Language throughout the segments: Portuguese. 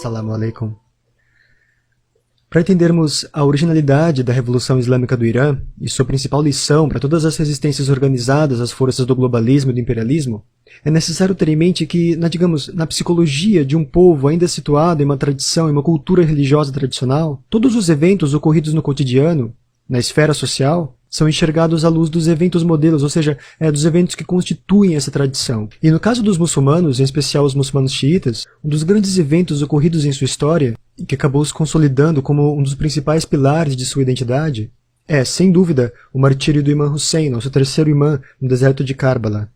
Assalamu alaikum. Para entendermos a originalidade da Revolução Islâmica do Irã e sua principal lição para todas as resistências organizadas às forças do globalismo e do imperialismo, é necessário ter em mente que, na psicologia de um povo ainda situado em uma tradição e uma cultura religiosa tradicional, todos os eventos ocorridos no cotidiano, na esfera social, são enxergados à luz dos eventos modelos, ou seja, dos eventos que constituem essa tradição. E no caso dos muçulmanos, em especial os muçulmanos xiitas, um dos grandes eventos ocorridos em sua história, e que acabou se consolidando como um dos principais pilares de sua identidade, é, sem dúvida, o martírio do Imã Hussein, nosso terceiro imã, no deserto de Karbala.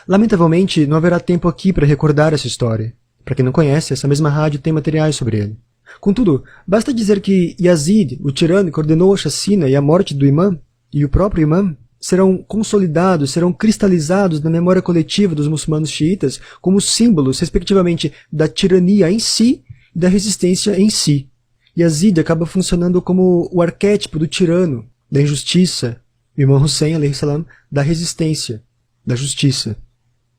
Lamentavelmente, não haverá tempo aqui para recordar essa história. Para quem não conhece, essa mesma rádio tem materiais sobre ele. Contudo, basta dizer que Yazid, o tirano que ordenou a chacina e a morte do imã, e o próprio imã, serão consolidados, serão cristalizados na memória coletiva dos muçulmanos xiitas como símbolos, respectivamente, da tirania em si e da resistência em si. Yazid acaba funcionando como o arquétipo do tirano, da injustiça, e Imã Hussein, alayhi salam, da resistência, da justiça.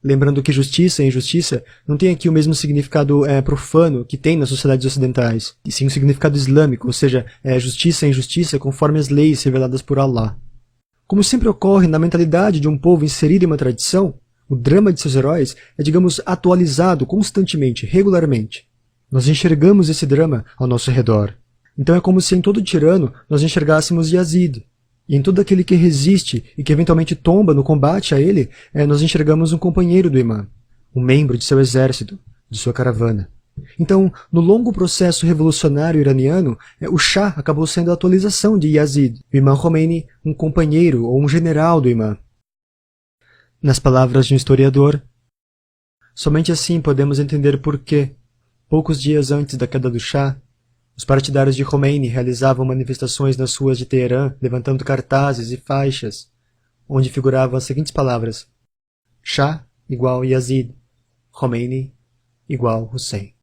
Lembrando que justiça e injustiça não tem aqui o mesmo significado profano que tem nas sociedades ocidentais, e sim um significado islâmico, ou seja, justiça e injustiça conforme as leis reveladas por Allah. Como sempre ocorre na mentalidade de um povo inserido em uma tradição, o drama de seus heróis é, atualizado constantemente, regularmente. Nós enxergamos esse drama ao nosso redor. Então é como se em todo tirano nós enxergássemos Yazid. E em todo aquele que resiste e que eventualmente tomba no combate a ele, nós enxergamos um companheiro do imã, um membro de seu exército, de sua caravana. Então, no longo processo revolucionário iraniano, o Shah acabou sendo a atualização de Yazid, o Imã Khomeini, um companheiro ou um general do imã. Nas palavras de um historiador, somente assim podemos entender por que, poucos dias antes da queda do Shah, os partidários de Khomeini realizavam manifestações nas ruas de Teherã, levantando cartazes e faixas, onde figuravam as seguintes palavras: Shah igual Yazid, Khomeini igual Hussein.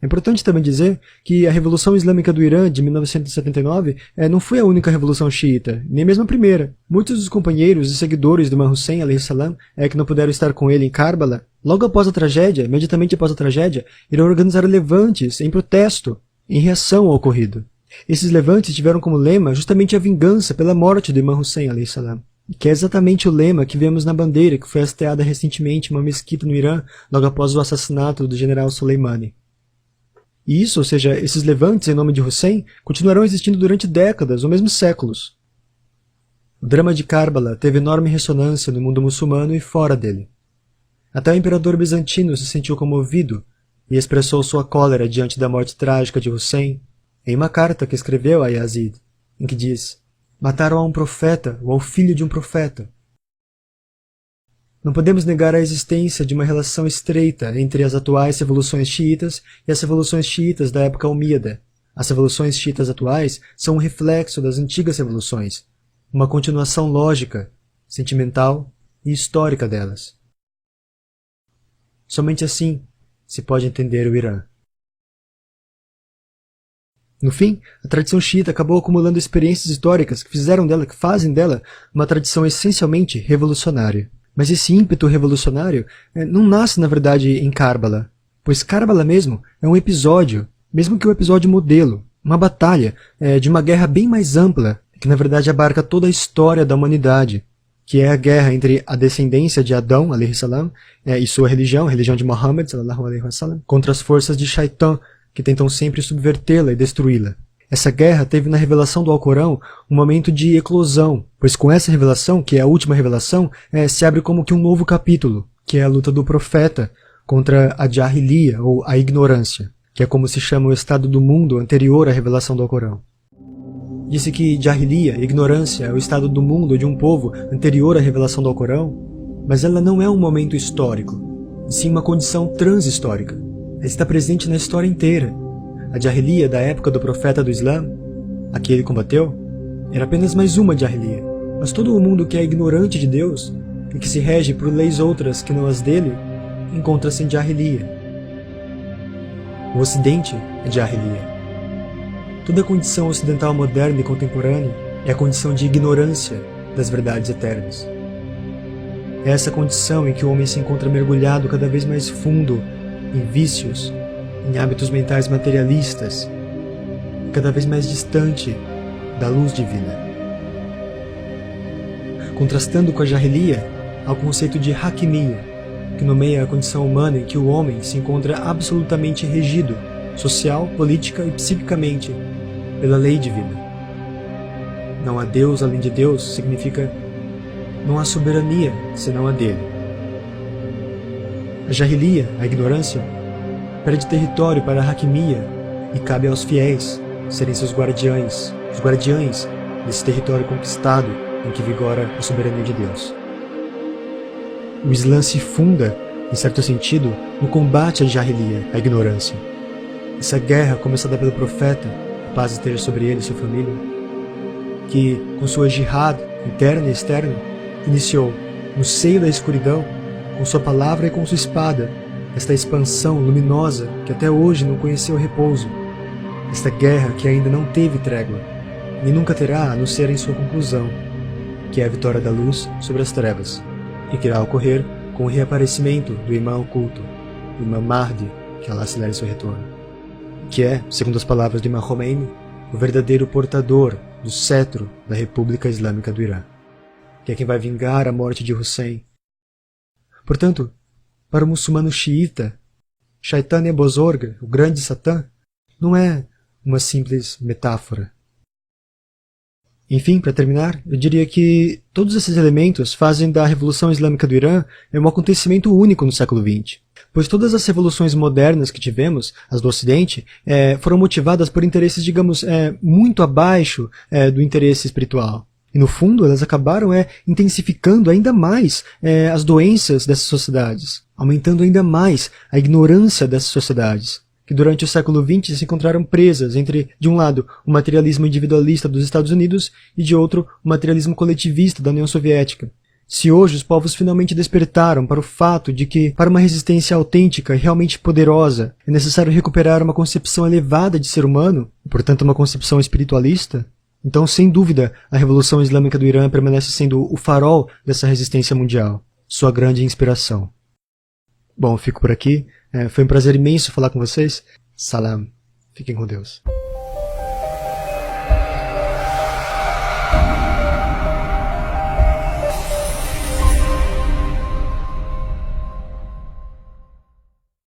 É importante também dizer que a Revolução Islâmica do Irã de 1979 não foi a única revolução xiita, nem mesmo a primeira. Muitos dos companheiros e seguidores do Imã Hussein, alayhi salam, que não puderam estar com ele em Karbala, logo após a tragédia, imediatamente após a tragédia, irão organizar levantes em protesto, em reação ao ocorrido. Esses levantes tiveram como lema justamente a vingança pela morte do Imã Hussein, alayhi salam, que é exatamente o lema que vemos na bandeira que foi hasteada recentemente em uma mesquita no Irã, logo após o assassinato do general Soleimani. E isso, ou seja, esses levantes em nome de Hussein, continuarão existindo durante décadas ou mesmo séculos. O drama de Karbala teve enorme ressonância no mundo muçulmano e fora dele. Até o imperador bizantino se sentiu comovido e expressou sua cólera diante da morte trágica de Hussein em uma carta que escreveu a Yazid, em que diz: mataram a um profeta ou ao filho de um profeta. Não podemos negar a existência de uma relação estreita entre as atuais revoluções xiitas e as revoluções xiitas da época umíada. As revoluções xiitas atuais são um reflexo das antigas revoluções, uma continuação lógica, sentimental e histórica delas. Somente assim se pode entender o Irã. No fim, a tradição xiita acabou acumulando experiências históricas que fazem dela uma tradição essencialmente revolucionária. Mas esse ímpeto revolucionário não nasce, na verdade, em Karbala, pois Karbala mesmo é um episódio, mesmo que um episódio modelo, uma batalha de uma guerra bem mais ampla, que na verdade abarca toda a história da humanidade, que é a guerra entre a descendência de Adão, alayhi salam, e sua religião, a religião de Muhammad, sallallahu alaihi wasallam, contra as forças de Shaitan, que tentam sempre subvertê-la e destruí-la. Essa guerra teve na revelação do Alcorão um momento de eclosão, pois com essa revelação, que é a última revelação, se abre como que um novo capítulo, que é a luta do profeta contra a Jahiliya, ou a ignorância, que é como se chama o estado do mundo anterior à revelação do Alcorão. Disse que Jahiliya, ignorância, é o estado do mundo de um povo anterior à revelação do Alcorão, mas ela não é um momento histórico, e sim uma condição transhistórica. Ela está presente na história inteira. A Jahiliya da época do profeta do Islã, a que ele combateu, era apenas mais uma Jahiliya. Mas todo o mundo que é ignorante de Deus e que se rege por leis outras que não as dele, encontra-se em Jahiliya. O Ocidente é Jahiliya. Toda a condição ocidental moderna e contemporânea é a condição de ignorância das verdades eternas. É essa condição em que o homem se encontra mergulhado cada vez mais fundo em vícios, em hábitos mentais materialistas, cada vez mais distante da luz divina. Contrastando com a Jahiliya, há o conceito de Hakimiyya, que nomeia a condição humana em que o homem se encontra absolutamente regido, social, política e psiquicamente, pela lei divina. Não há Deus além de Deus significa não há soberania senão a dele. A Jahiliya, a ignorância, perde território para a Hakimiyya e cabe aos fiéis serem seus guardiães, os guardiães desse território conquistado em que vigora a soberania de Deus. O Islã se funda, em certo sentido, no combate à Jahiliya, a ignorância. Essa guerra começada pelo profeta, a paz esteja sobre ele e sua família, que, com sua jihad interna e externa, iniciou, no seio da escuridão, com sua palavra e com sua espada, esta expansão luminosa que até hoje não conheceu repouso, esta guerra que ainda não teve trégua, nem nunca terá a não ser em sua conclusão, que é a vitória da luz sobre as trevas, e que irá ocorrer com o reaparecimento do imã oculto, o imã Mahdi, que Allah acelere seu retorno, que é, segundo as palavras de Imam Khomeini, o verdadeiro portador do cetro da República Islâmica do Irã, que é quem vai vingar a morte de Hussein. Portanto, para o muçulmano xiita, Shaitan e Bozorg, o grande Satã, não é uma simples metáfora. Enfim, para terminar, eu diria que todos esses elementos fazem da Revolução Islâmica do Irã um acontecimento único no século XX, pois todas as revoluções modernas que tivemos, as do Ocidente, foram motivadas por interesses, digamos, muito abaixo do interesse espiritual. E no fundo, elas acabaram intensificando ainda mais as doenças dessas sociedades, aumentando ainda mais a ignorância dessas sociedades, que durante o século XX se encontraram presas entre, de um lado, o materialismo individualista dos Estados Unidos e, de outro, o materialismo coletivista da União Soviética. Se hoje os povos finalmente despertaram para o fato de que, para uma resistência autêntica e realmente poderosa, é necessário recuperar uma concepção elevada de ser humano, e, portanto, uma concepção espiritualista, então, sem dúvida, a Revolução Islâmica do Irã permanece sendo o farol dessa resistência mundial, sua grande inspiração. Bom, fico por aqui. Foi um prazer imenso falar com vocês. Salam. Fiquem com Deus.